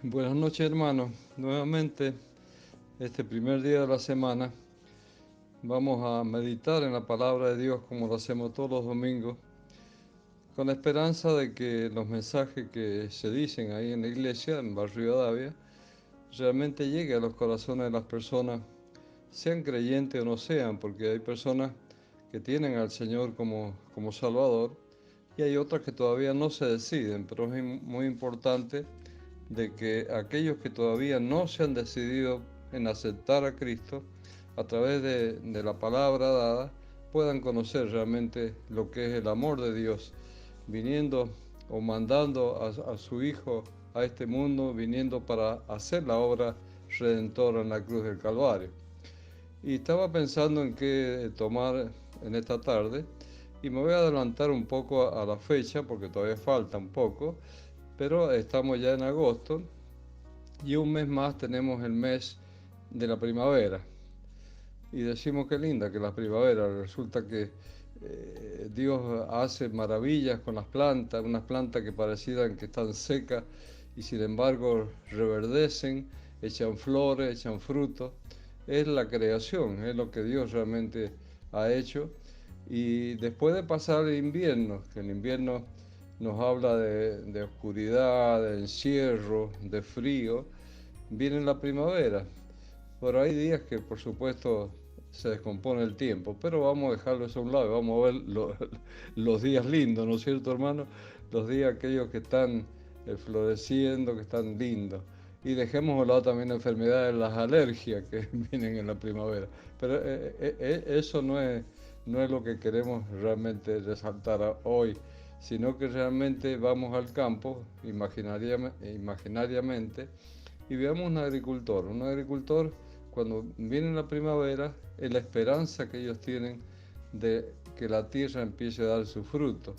Buenas noches, hermanos. Nuevamente, este primer día de la semana, vamos a meditar en la palabra de Dios como lo hacemos todos los domingos, con la esperanza de que los mensajes que se dicen ahí en la iglesia, en Barrio Davia, realmente lleguen a los corazones de las personas, sean creyentes o no sean, porque hay personas que tienen al Señor como Salvador y hay otras que todavía no se deciden, pero es muy importante de que aquellos que todavía no se han decidido en aceptar a Cristo, a través de la palabra dada, puedan conocer realmente lo que es el amor de Dios, viniendo o mandando a su Hijo a este mundo, viniendo para hacer la obra redentora en la cruz del Calvario. Y estaba pensando en qué tomar en esta tarde, y me voy a adelantar un poco a la fecha, porque todavía falta un poco, pero estamos ya en agosto y un mes más tenemos el mes de la primavera. Y decimos que linda que la primavera. Resulta que Dios hace maravillas con las plantas, unas plantas que parecieran que están secas y sin embargo reverdecen, echan flores, echan frutos. Es la creación, es lo que Dios realmente ha hecho. Y después de pasar el invierno, que el invierno nos habla de oscuridad, de encierro, de frío, viene la primavera. Pero hay días que por supuesto se descompone el tiempo, pero vamos a dejarlo eso a un lado y vamos a ver los días lindos, ¿no es cierto, hermano? Los días aquellos que están floreciendo, que están lindos. Y dejemos a un lado también enfermedades, las alergias que vienen en la primavera. Pero eso no es lo que queremos realmente resaltar hoy, sino que realmente vamos al campo imaginariamente y veamos un agricultor cuando viene la primavera, es la esperanza que ellos tienen de que la tierra empiece a dar su fruto,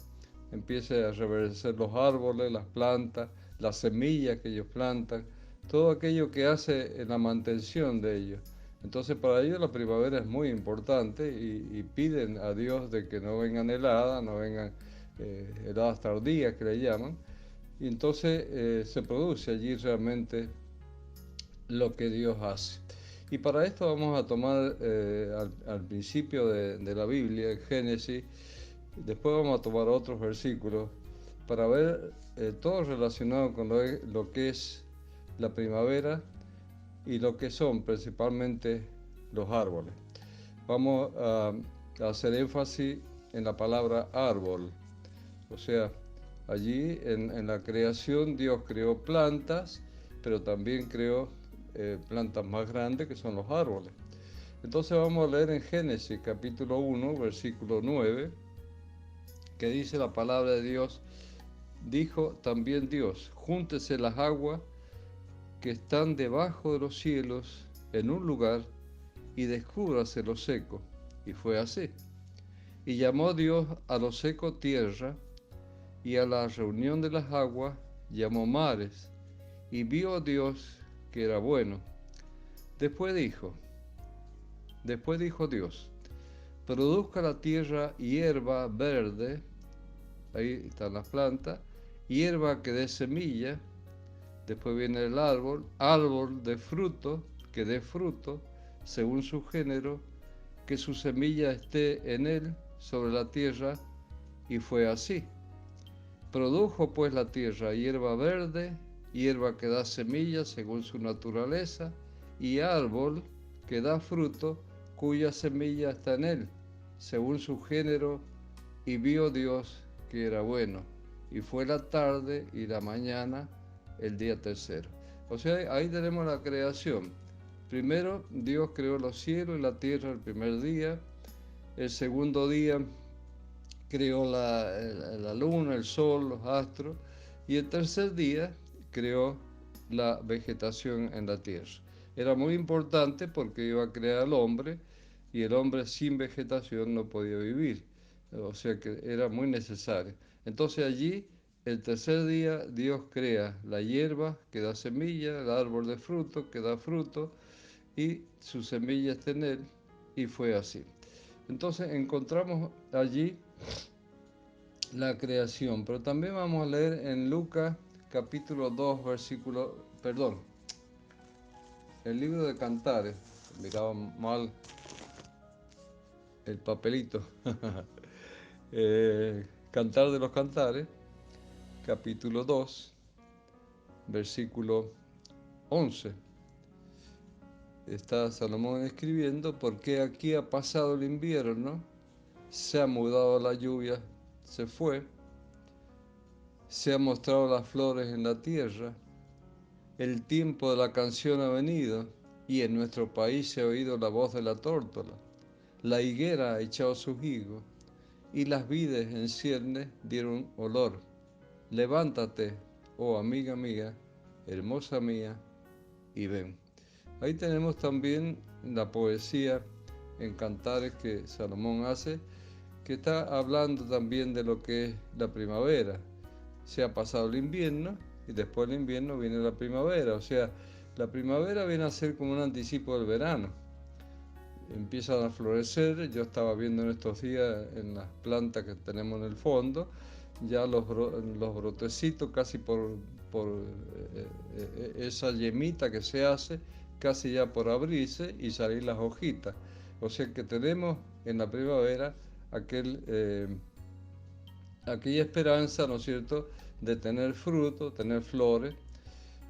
empiece a reverdecer los árboles, las plantas, las semillas que ellos plantan, todo aquello que hace en la mantención de ellos. Entonces para ellos la primavera es muy importante y piden a Dios de que no vengan heladas, no vengan heladas tardías que le llaman, y entonces se produce allí realmente lo que Dios hace. Y para esto vamos a tomar al principio de la Biblia, en Génesis, después vamos a tomar otros versículos para ver todo relacionado con lo que es la primavera y lo que son principalmente los árboles. Vamos a hacer énfasis en la palabra árbol, o sea, allí en la creación Dios creó plantas, pero también creó plantas más grandes que son los árboles. Entonces vamos a leer en Génesis capítulo 1, versículo 9, que dice la palabra de Dios: dijo también Dios, júntese las aguas que están debajo de los cielos en un lugar y descúbrase lo seco. Y fue así. Y llamó Dios a lo seco tierra, y a la reunión de las aguas llamó mares, y vio Dios que era bueno. Después dijo, después dijo Dios, produzca la tierra hierba verde, ahí están las plantas, hierba que dé semilla, después viene el árbol, árbol de fruto, que dé fruto, según su género, que su semilla esté en él, sobre la tierra, y fue así. Produjo pues la tierra hierba verde, hierba que da semilla según su naturaleza, y árbol que da fruto, cuya semilla está en él, según su género, y vio Dios que era bueno. Y fue la tarde y la mañana el día tercero. O sea, ahí tenemos la creación. Primero, Dios creó los cielos y la tierra el primer día. El segundo día creó la luna, el sol, los astros, y el tercer día creó la vegetación en la tierra. Era muy importante porque iba a crear al hombre y el hombre sin vegetación no podía vivir, o sea que era muy necesario. Entonces allí, el tercer día, Dios crea la hierba que da semilla, el árbol de fruto que da fruto y su semilla está en él, y fue así. Entonces encontramos allí la creación, pero también vamos a leer en Lucas capítulo 2, versículo perdón, el libro de Cantares, miraba mal el papelito. Cantar de los Cantares, capítulo 2, versículo 11. Está Salomón escribiendo: porque aquí ha pasado el invierno, se ha mudado la lluvia, se fue, se han mostrado las flores en la tierra, el tiempo de la canción ha venido, y en nuestro país se ha oído la voz de la tórtola. La higuera ha echado sus higos, y las vides en ciernes dieron olor. Levántate, oh amiga mía, hermosa mía, y ven. Ahí tenemos también la poesía en Cantares que Salomón hace, que está hablando también de lo que es la primavera. Se ha pasado el invierno y después del invierno viene la primavera. O sea, la primavera viene a ser como un anticipo del verano. Empiezan a florecer. Yo estaba viendo en estos días en las plantas que tenemos en el fondo, ya los brotecitos casi por esa yemita que se hace, casi ya por abrirse y salir las hojitas. O sea que tenemos en la primavera aquella esperanza, ¿no es cierto?, de tener fruto, tener flores.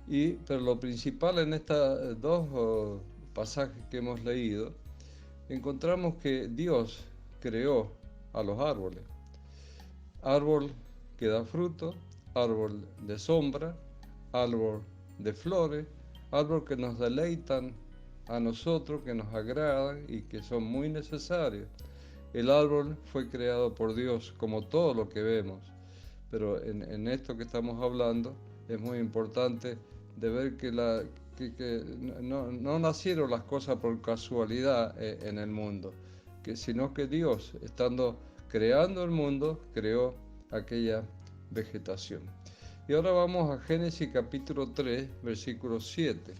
Pero lo principal en estos dos pasajes que hemos leído, encontramos que Dios creó a los árboles. Árbol que da fruto, árbol de sombra, árbol de flores, árbol que nos deleitan a nosotros, que nos agradan y que son muy necesarios. El árbol fue creado por Dios, como todo lo que vemos, pero en esto que estamos hablando es muy importante de ver que no nacieron las cosas por casualidad en el mundo, sino que Dios, estando creando el mundo, creó aquella vegetación. Y ahora vamos a Génesis capítulo 3, versículo 7.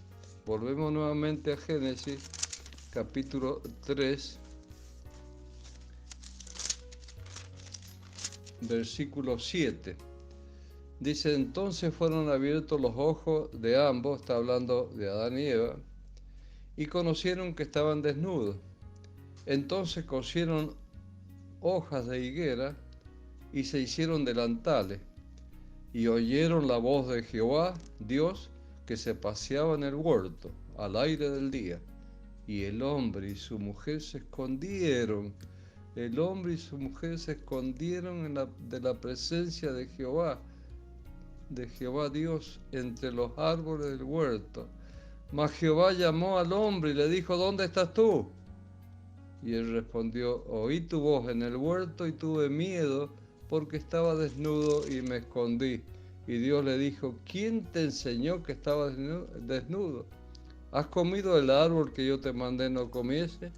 Volvemos nuevamente a Génesis capítulo 3, versículo 7. Dice: entonces fueron abiertos los ojos de ambos, está hablando de Adán y Eva, y conocieron que estaban desnudos. Entonces cosieron hojas de higuera y se hicieron delantales, y oyeron la voz de Jehová, Dios, que se paseaba en el huerto al aire del día. Y el hombre y su mujer se escondieron. El hombre y su mujer se escondieron de la presencia de Jehová Dios, entre los árboles del huerto. Mas Jehová llamó al hombre y le dijo: ¿dónde estás tú? Y él respondió: oí tu voz en el huerto y tuve miedo, porque estaba desnudo y me escondí. Y Dios le dijo: ¿quién te enseñó que estabas desnudo? ¿Has comido el árbol que yo te mandé no comiese?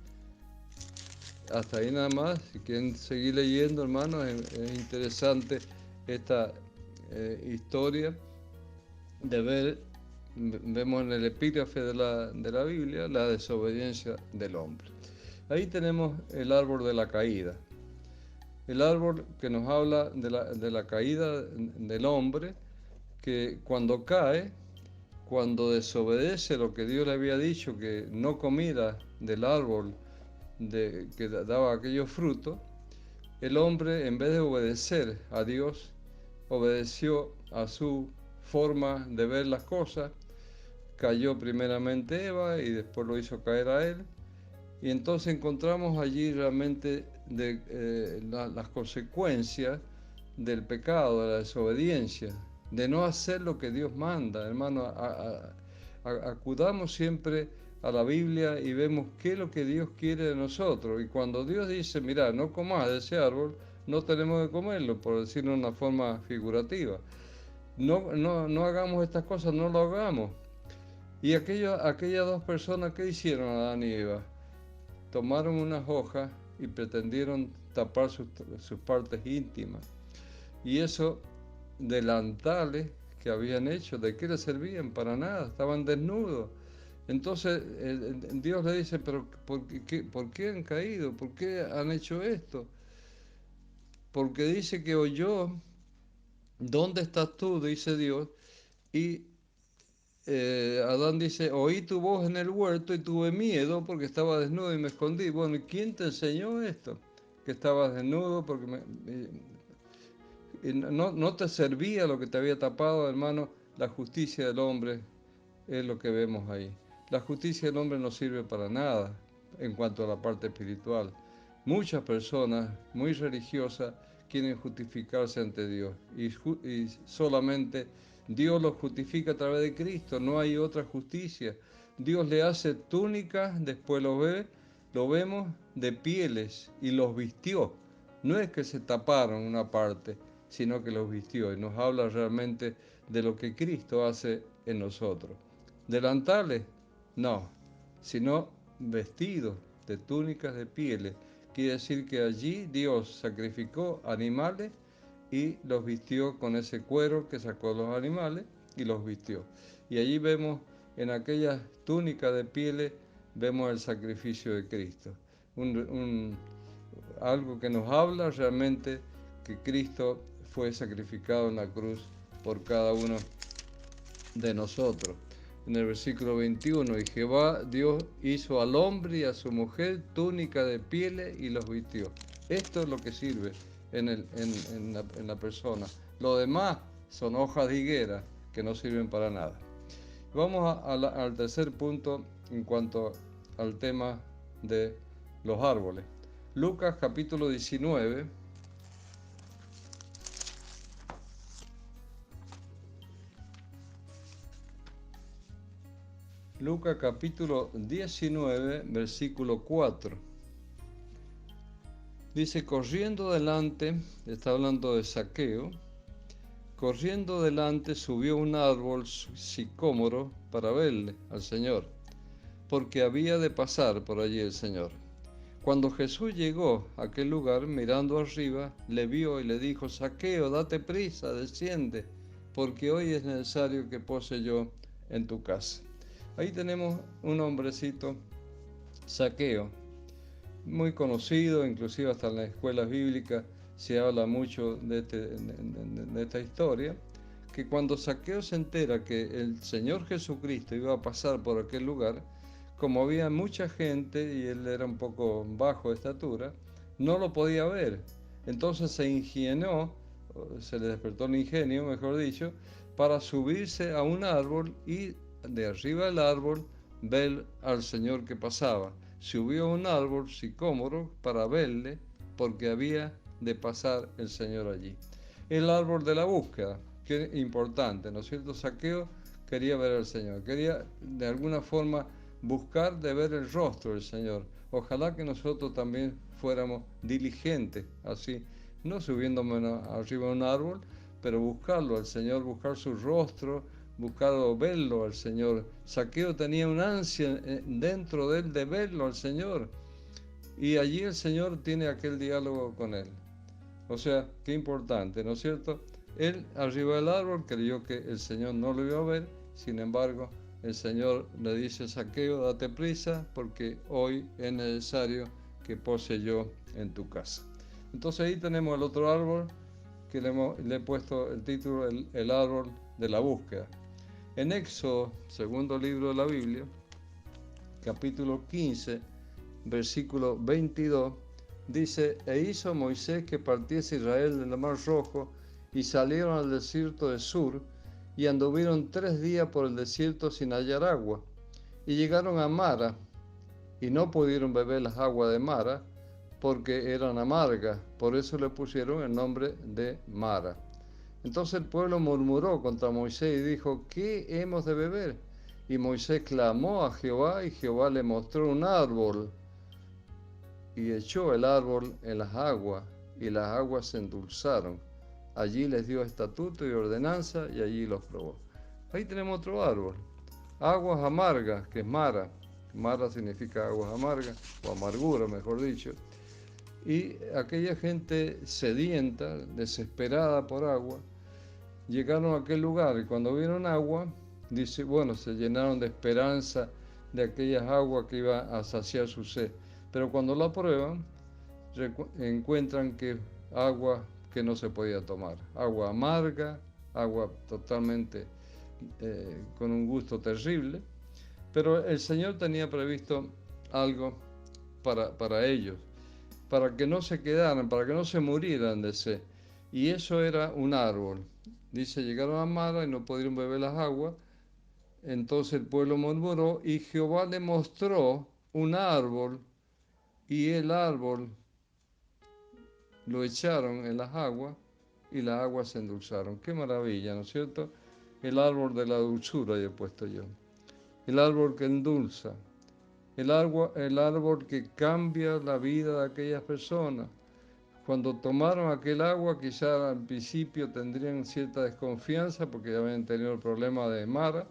Hasta ahí nada más. Si quieren seguir leyendo, hermanos, es interesante esta historia de ver. Vemos en el epígrafe de la Biblia la desobediencia del hombre. Ahí tenemos el árbol de la caída. El árbol que nos habla de la caída del hombre, que cuando cae, cuando desobedece lo que Dios le había dicho, que no comiera del árbol que daba aquellos frutos, el hombre, en vez de obedecer a Dios, obedeció a su forma de ver las cosas. Cayó primeramente Eva y después lo hizo caer a él. Y entonces encontramos allí realmente las consecuencias del pecado, de la desobediencia, de no hacer lo que Dios manda. Hermano, acudamos siempre a la Biblia y vemos qué es lo que Dios quiere de nosotros. Y cuando Dios dice: mira, no comas de ese árbol, no tenemos que comerlo, por decirlo de una forma figurativa. No hagamos estas cosas, no lo hagamos. Y aquellas dos personas, ¿qué hicieron, Adán y Eva? Tomaron unas hojas y pretendieron tapar sus partes íntimas. Y esos delantales que habían hecho, ¿de qué les servían? Para nada, estaban desnudos. Entonces Dios le dice: pero ¿por qué han caído? ¿Por qué han hecho esto? Porque dice que oyó: ¿dónde estás tú?, dice Dios, y Adán dice, oí tu voz en el huerto y tuve miedo porque estaba desnudo y me escondí. Bueno, ¿y quién te enseñó esto? Que estabas desnudo porque y no te servía lo que te había tapado, hermano. La justicia del hombre es lo que vemos ahí. La justicia del hombre no sirve para nada en cuanto a la parte espiritual. Muchas personas muy religiosas quieren justificarse ante Dios y solamente Dios los justifica a través de Cristo, no hay otra justicia. Dios le hace túnicas, después lo vemos de pieles y los vistió. No es que se taparon una parte, sino que los vistió y nos habla realmente de lo que Cristo hace en nosotros. Delantales, no, sino vestidos de túnicas de pieles. Quiere decir que allí Dios sacrificó animales y los vistió con ese cuero que sacó los animales y los vistió. Y allí vemos, en aquellas túnicas de pieles, vemos el sacrificio de Cristo. Algo que nos habla realmente que Cristo fue sacrificado en la cruz por cada uno de nosotros. En el versículo 21, y Jehová Dios hizo al hombre y a su mujer túnica de pieles y los vistió. Esto es lo que sirve en la persona. Lo demás son hojas de higuera que no sirven para nada. Vamos al tercer punto en cuanto al tema de los árboles. Lucas capítulo 19. Lucas capítulo 19, versículo 4. Dice, corriendo delante, está hablando de Zaqueo, corriendo delante subió un árbol sicómoro para verle al Señor, porque había de pasar por allí el Señor. Cuando Jesús llegó a aquel lugar, mirando arriba, le vio y le dijo, Zaqueo, date prisa, desciende, porque hoy es necesario que pose yo en tu casa. Ahí tenemos un hombrecito, Zaqueo, muy conocido, inclusive hasta en las escuelas bíblicas se habla mucho de esta historia, que cuando Zaqueo se entera que el Señor Jesucristo iba a pasar por aquel lugar, como había mucha gente y él era un poco bajo de estatura, no lo podía ver. Entonces se ingenió, se le despertó el ingenio, mejor dicho, para subirse a un árbol y de arriba del árbol ver al Señor que pasaba. Subió a un árbol sicómoro para verle, porque había de pasar el Señor allí. El árbol de la búsqueda, que es importante, ¿no es cierto? Zaqueo quería ver al Señor, quería de alguna forma buscar de ver el rostro del Señor. Ojalá que nosotros también fuéramos diligentes, así, no subiéndome arriba de un árbol, pero buscarlo al Señor, buscar su rostro, buscarlo, verlo al Señor. Zaqueo tenía un ansia dentro de él de verlo al Señor, y allí el Señor tiene aquel diálogo con él. O sea, qué importante, ¿no es cierto? Él arriba del árbol creyó que el Señor no lo iba a ver, sin embargo, el Señor le dice, Zaqueo, date prisa, porque hoy es necesario que pose yo en tu casa. Entonces ahí tenemos el otro árbol, que le he puesto el título, el árbol de la búsqueda. En Éxodo, segundo libro de la Biblia, capítulo 15, versículo 22, dice, e hizo Moisés que partiese Israel del mar Rojo, y salieron al desierto de Sur, y anduvieron 3 días por el desierto sin hallar agua, y llegaron a Mara, y no pudieron beber las aguas de Mara, porque eran amargas, por eso le pusieron el nombre de Mara. Entonces el pueblo murmuró contra Moisés y dijo, ¿qué hemos de beber? Y Moisés clamó a Jehová, y Jehová le mostró un árbol, y echó el árbol en las aguas, y las aguas se endulzaron. Allí les dio estatuto y ordenanza, y allí los probó. Ahí tenemos otro árbol, aguas amargas, que es Mara. Mara significa aguas amargas, o amargura, mejor dicho. Y aquella gente sedienta, desesperada por agua, llegaron a aquel lugar, y cuando vieron agua, dice, bueno, se llenaron de esperanza de aquellas aguas que iban a saciar su sed. Pero cuando la prueban, encuentran que agua que no se podía tomar, agua amarga, agua totalmente con un gusto terrible, pero el Señor tenía previsto algo para ellos, para que no se quedaran, para que no se murieran de sed. Y eso era un árbol. Dice, llegaron a Mara y no pudieron beber las aguas. Entonces el pueblo murmuró y Jehová le mostró un árbol y el árbol lo echaron en las aguas y las aguas se endulzaron. Qué maravilla, ¿no es cierto? El árbol de la dulzura he puesto yo. El árbol que endulza. El árbol que cambia la vida de aquellas personas. Cuando tomaron aquel agua, quizá al principio tendrían cierta desconfianza porque ya habían tenido el problema de Mara,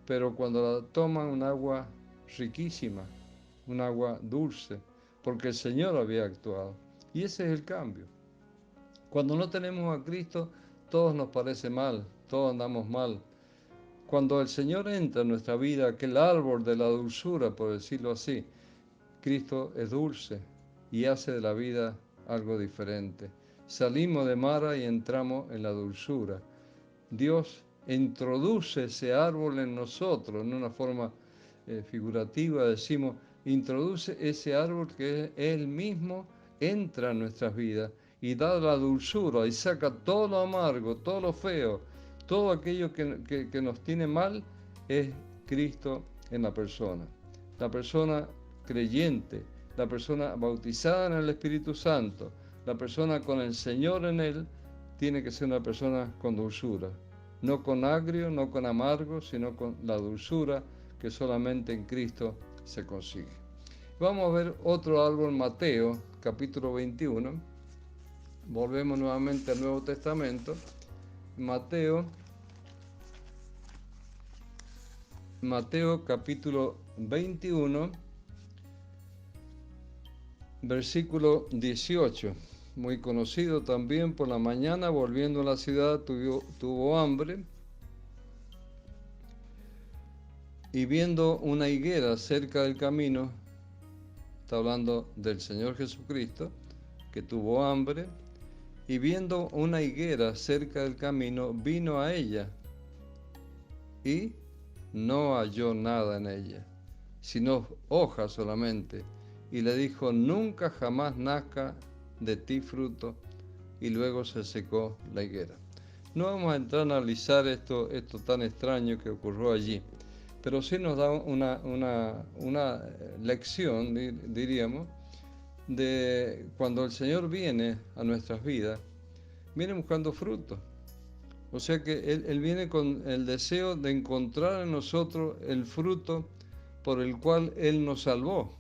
pero cuando la toman, un agua riquísima, un agua dulce, porque el Señor había actuado. Y ese es el cambio. Cuando no tenemos a Cristo, todo nos parece mal, todos andamos mal. Cuando el Señor entra en nuestra vida, aquel árbol de la dulzura, por decirlo así, Cristo es dulce y hace de la vida algo diferente. Salimos de Mara y entramos en la dulzura. Dios introduce ese árbol en nosotros, en una forma figurativa, decimos, introduce ese árbol que Él mismo entra en nuestras vidas y da la dulzura y saca todo lo amargo, todo lo feo, todo aquello que nos tiene mal, es Cristo en la persona. La persona creyente, la persona bautizada en el Espíritu Santo, la persona con el Señor en él, tiene que ser una persona con dulzura, no con agrio, no con amargo, sino con la dulzura que solamente en Cristo se consigue. Vamos a ver otro árbol, Mateo, capítulo 21. Volvemos nuevamente al Nuevo Testamento. Mateo capítulo 21, versículo 18. Muy conocido también. Por la mañana, volviendo a la ciudad, tuvo hambre, y viendo una higuera cerca del camino, está hablando del Señor Jesucristo, que tuvo hambre, y viendo una higuera cerca del camino, vino a ella, y no halló nada en ella, sino hojas solamente, y le dijo, nunca jamás nazca de ti fruto, y luego se secó la higuera. No vamos a entrar a analizar esto tan extraño que ocurrió allí, pero sí nos da una lección, diríamos, de cuando el Señor viene a nuestras vidas, viene buscando fruto. O sea que Él viene con el deseo de encontrar en nosotros el fruto por el cual Él nos salvó.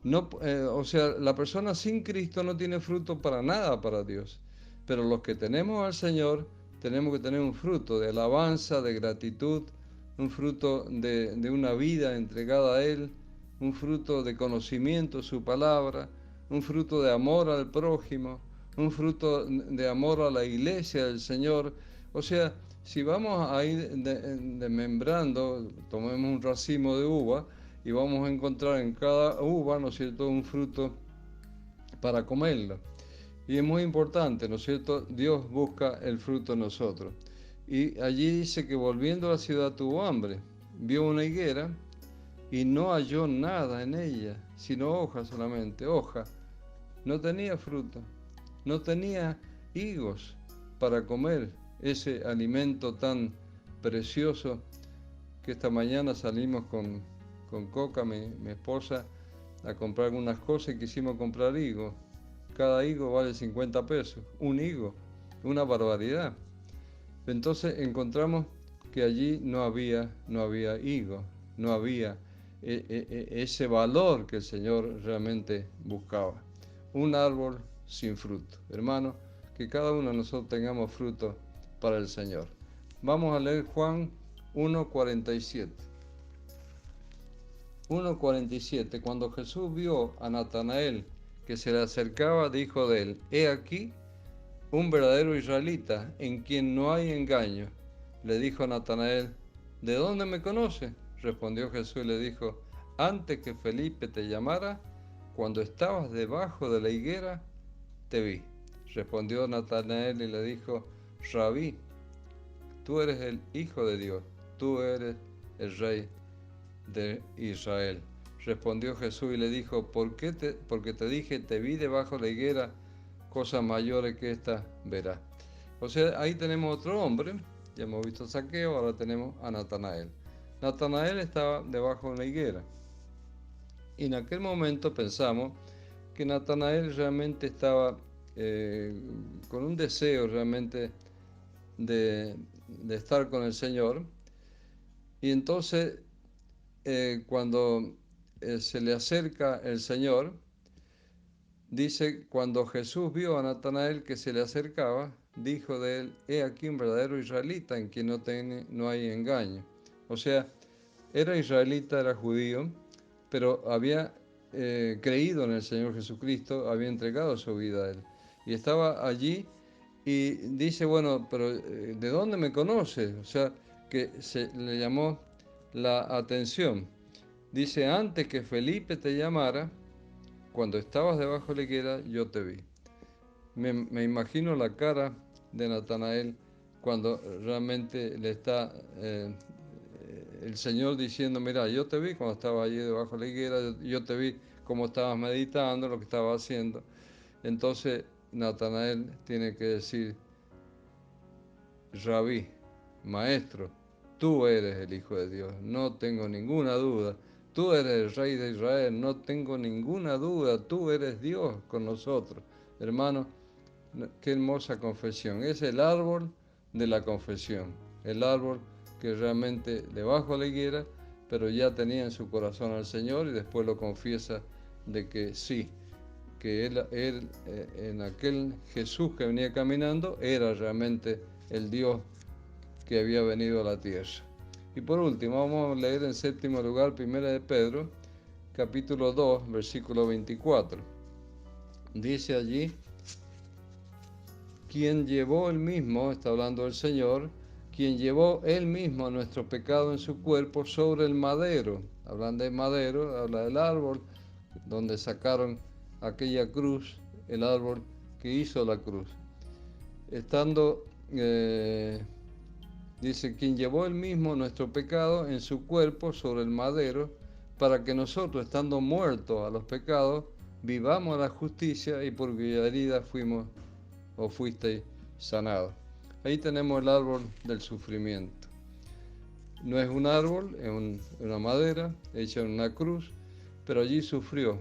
No, o sea, la persona sin Cristo no tiene fruto para nada para Dios. Pero los que tenemos al Señor, tenemos que tener un fruto de alabanza, de gratitud, un fruto de una vida entregada a Él, un fruto de conocimiento de su palabra, un fruto de amor al prójimo, un fruto de amor a la iglesia del Señor. O sea, si vamos a ir desmembrando, tomemos un racimo de uva y vamos a encontrar en cada uva, ¿no es cierto?, un fruto para comerlo. Y es muy importante, ¿no es cierto?, Dios busca el fruto en nosotros. Y allí dice que volviendo a la ciudad tuvo hambre, vio una higuera y no halló nada en ella, sino hojas solamente, hojas. No tenía fruto, no tenía higos para comer ese alimento tan precioso que esta mañana salimos con Coca, mi esposa, a comprar algunas cosas y quisimos comprar higos. Cada higo vale 50 pesos, un higo, una barbaridad. Entonces encontramos que allí no había higo, no había ese valor que el Señor realmente buscaba. Un árbol sin fruto. Hermano, que cada uno de nosotros tengamos fruto para el Señor. Vamos a leer Juan 1:47. 1:47. Cuando Jesús vio a Natanael que se le acercaba, dijo de él, he aquí un verdadero israelita en quien no hay engaño. Le dijo a Natanael, ¿de dónde me conoces? Respondió Jesús y le dijo, antes que Felipe te llamara, cuando estabas debajo de la higuera, te vi. Respondió Natanael y le dijo, Rabí, tú eres el Hijo de Dios, tú eres el Rey de Israel. Respondió Jesús y le dijo, porque te dije, te vi debajo de la higuera, cosas mayores que esta verás. O sea, ahí tenemos otro hombre, ya hemos visto a Zaqueo, ahora tenemos a Natanael. Natanael estaba debajo de la higuera. Y en aquel momento pensamos que Natanael realmente estaba con un deseo realmente de estar con el Señor. Y entonces cuando se le acerca el Señor, dice, cuando Jesús vio a Natanael que se le acercaba, dijo de él, he aquí un verdadero israelita en quien no hay engaño. O sea, era israelita, era judío, pero había creído en el Señor Jesucristo, había entregado su vida a él. Y estaba allí y dice, bueno, pero ¿de dónde me conoces? O sea, que se le llamó la atención. Dice, antes que Felipe te llamara, cuando estabas debajo de la higuera, yo te vi. Me imagino la cara de Natanael cuando realmente le está el Señor diciendo, mira, yo te vi cuando estaba allí debajo de la higuera, yo te vi cómo estabas meditando, lo que estabas haciendo. Entonces Natanael tiene que decir, Rabí, maestro, tú eres el Hijo de Dios, no tengo ninguna duda. Tú eres el Rey de Israel, no tengo ninguna duda, tú eres Dios con nosotros. Hermano, qué hermosa confesión. Es el árbol de la confesión, el árbol que realmente debajo de la higuera, pero ya tenía en su corazón al Señor y después lo confiesa de que sí, que él en aquel Jesús que venía caminando era realmente el Dios que había venido a la tierra. Y por último, vamos a leer en séptimo lugar, 1 de Pedro, capítulo 2, versículo 24. Dice allí, quien llevó él mismo, está hablando del Señor, quien llevó él mismo nuestro pecado en su cuerpo sobre el madero. Hablan de madero, habla del árbol, donde sacaron aquella cruz, el árbol que hizo la cruz. Estando, dice, quien llevó él mismo nuestro pecado en su cuerpo sobre el madero, para que nosotros, estando muertos a los pecados, vivamos a la justicia y por cuya herida fuisteis sanados. Ahí tenemos el árbol del sufrimiento. No es un árbol, es una madera hecha en una cruz, pero allí sufrió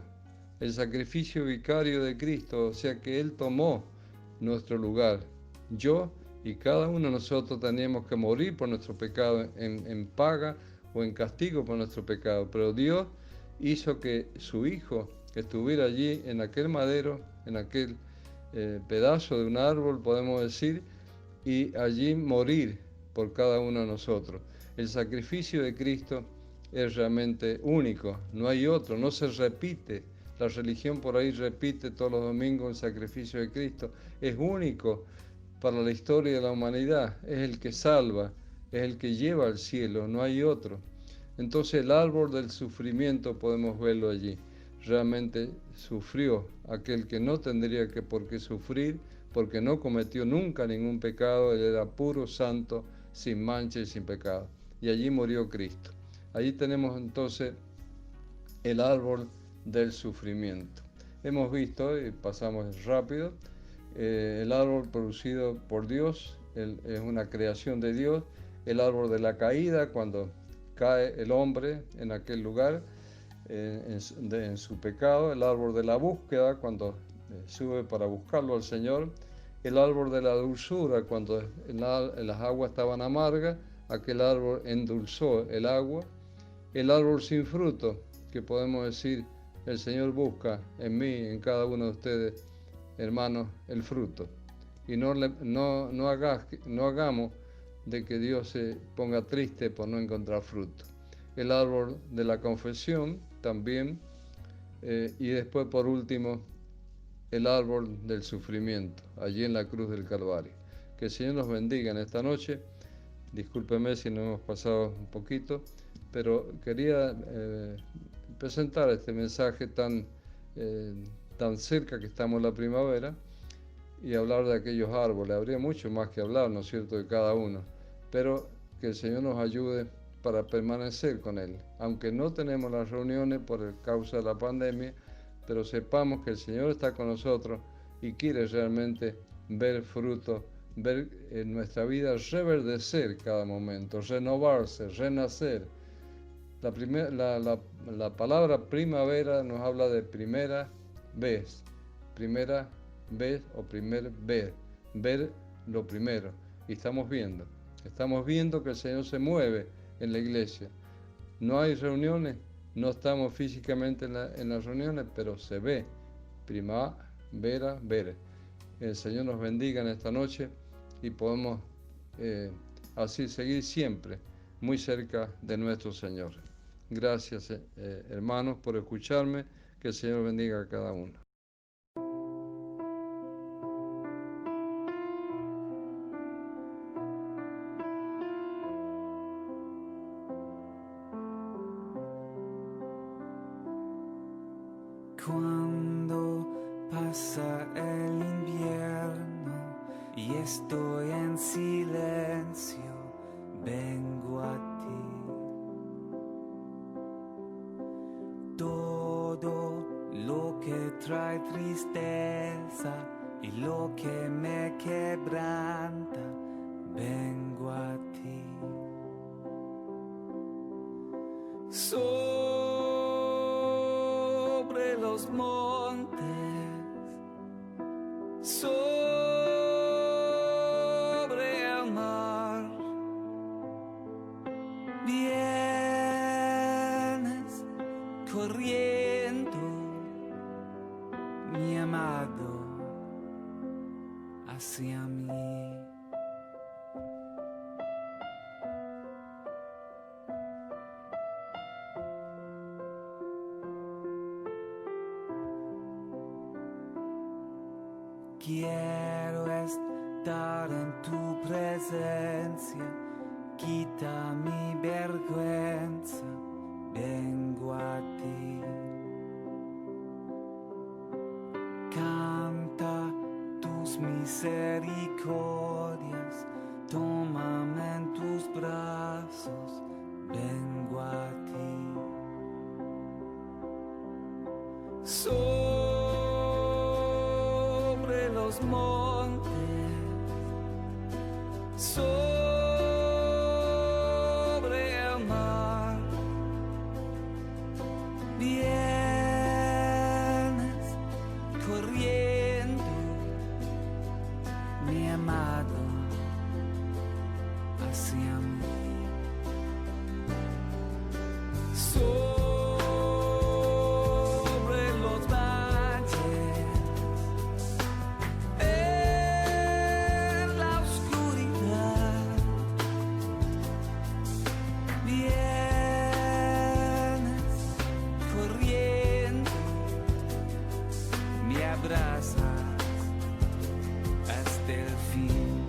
el sacrificio vicario de Cristo, o sea que Él tomó nuestro lugar. Yo y cada uno de nosotros teníamos que morir por nuestro pecado en paga o en castigo por nuestro pecado, pero Dios hizo que su Hijo estuviera allí en aquel madero, en aquel pedazo de un árbol, podemos decir, y allí morir por cada uno de nosotros. El sacrificio de Cristo es realmente único, no hay otro, no se repite. La religión por ahí repite todos los domingos el sacrificio de Cristo. Es único para la historia de la humanidad, es el que salva, es el que lleva al cielo, no hay otro. Entonces el árbol del sufrimiento podemos verlo allí. Realmente sufrió aquel que no tendría que por qué sufrir, porque no cometió nunca ningún pecado, él era puro, santo, sin mancha y sin pecado. Y allí murió Cristo. Allí tenemos entonces el árbol del sufrimiento. Hemos visto, y pasamos rápido, el árbol producido por Dios, es una creación de Dios, el árbol de la caída, cuando cae el hombre en aquel lugar, en su pecado, el árbol de la búsqueda, cuando sube para buscarlo al Señor, el árbol de la dulzura, cuando las aguas estaban amargas, aquel árbol endulzó el agua, el árbol sin fruto, que podemos decir, el Señor busca en mí, en cada uno de ustedes, hermanos, el fruto. Y no hagamos de que Dios se ponga triste por no encontrar fruto. El árbol de la confesión también, y después por último, el árbol del sufrimiento, allí en la cruz del Calvario. Que el Señor nos bendiga en esta noche. Discúlpeme si nos hemos pasado un poquito, pero quería presentar este mensaje tan cerca que estamos en la primavera y hablar de aquellos árboles. Habría mucho más que hablar, ¿no es cierto?, de cada uno. pero que el Señor nos ayude para permanecer con Él. Aunque no tenemos las reuniones por causa de la pandemia, pero sepamos que el Señor está con nosotros y quiere realmente ver fruto, ver en nuestra vida reverdecer cada momento, renovarse, renacer. La palabra primavera nos habla de primera vez o primer ver lo primero. Y estamos viendo que el Señor se mueve en la iglesia. No hay reuniones, no estamos físicamente en las reuniones, pero se ve primavera, ver. El Señor nos bendiga en esta noche y podemos así seguir siempre muy cerca de nuestro Señor. Gracias, hermanos, por escucharme. Que el Señor bendiga a cada uno. Cuando pasa el invierno y estoy en silencio, vengo a ti. Todo lo que trae tristeza y lo que me quebranta, vengo a ti. Sobre los montes, sobre el mar, vienes corriendo, mi amado, hacia mí. Quiero estar en tu presencia, quita mi vergüenza, vengo a ti. Canta tus misericordias, tómame en tus brazos, vengo a ti. Sobre los montes, sobre el mar, vienes corriendo, mi amado, hacia mí. Sobre los valles, en la oscuridad, vienes corriendo, me abrazas hasta el fin.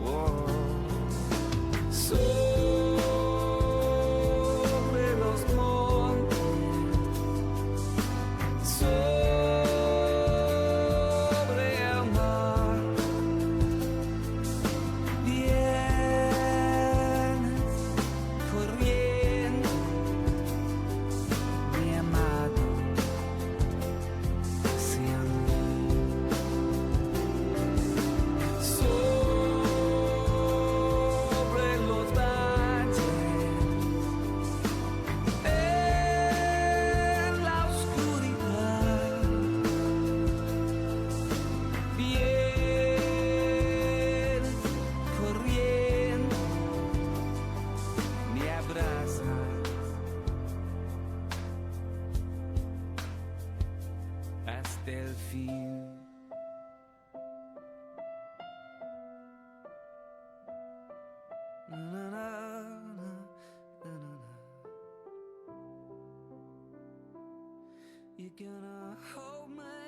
Oh. Sobre los montes, sobre el mar, vienes corriendo, mi amado, hacia mí. Sobre los valles, en la oscuridad, vienes corriendo, me abrazas hasta el fin. Na, na, na, na, na, na. You're gonna hold my